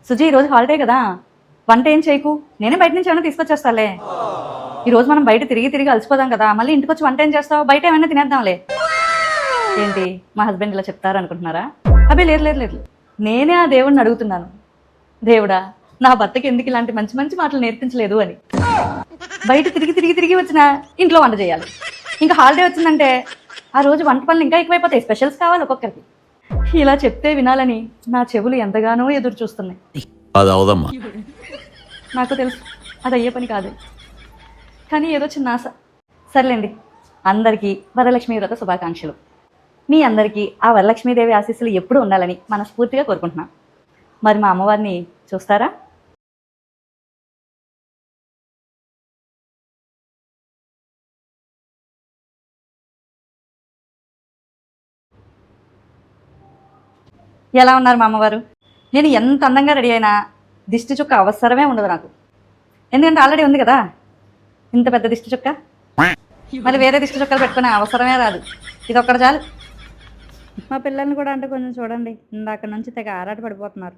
సుజీ ఈరోజు హాలిడే కదా, వంట ఏం చేయకు, నేనే బయట నుంచి ఏమైనా తీసుకొచ్చేస్తాలే. ఈరోజు మనం బయట తిరిగి తిరిగి అలసిపోదాం కదా, మళ్ళీ ఇంటికి వచ్చి వంట ఏం చేస్తావు, బయట ఏమైనా తినేద్దాంలే. ఏంటి మా హస్బెండ్ ఇలా చెప్తారనుకుంటున్నారా? అబ్బే లేదు లేదు లేదు, నేనే ఆ దేవుడిని అడుగుతున్నాను, దేవుడా నా భర్తకి ఎందుకు ఇలాంటి మంచి మంచి మాటలు నేర్పించలేదు అని. బయట తిరిగి తిరిగి తిరిగి వచ్చిన ఇంట్లో వంట చేయాలి, ఇంకా హాలిడే వచ్చిందంటే ఆ రోజు వంట పనులు ఇంకా ఎక్కువైపోతాయి, స్పెషల్స్ కావాలి ఒక్కొక్కరికి. ఇలా చెప్తే వినాలని నా చెవులు ఎంతగానో ఎదురు చూస్తున్నాయి. అది అవదమ్మా. నాకు తెలుసు అది అయ్యే పని కాదు, కానీ ఏదో చిన్న ఆశ. సర్లేండి, అందరికీ వరలక్ష్మి వ్రత శుభాకాంక్షలు. మీ అందరికీ ఆ వరలక్ష్మీదేవి ఆశీస్సులు ఎప్పుడూ ఉండాలని మనస్ఫూర్తిగా కోరుకుంటున్నాను. మరి మా అమ్మవారిని చూస్తారా? ఎలా ఉన్నారు మా అమ్మవారు? నేను ఎంత అందంగా రెడీ అయినా దిష్టి చుక్క అవసరమే ఉండదు నాకు, ఎందుకంటే ఆల్రెడీ ఉంది కదా ఇంత పెద్ద దిష్టి చుక్క. మళ్ళీ వేరే దిష్టి చుక్కలు పెట్టుకునే అవసరమే రాదు, ఇది ఒక్కటి చాలు. మా పిల్లల్ని కూడా అంటే కొంచెం చూడండి, ఇందాక నుంచి తెగ ఆరాట పడిపోతున్నారు.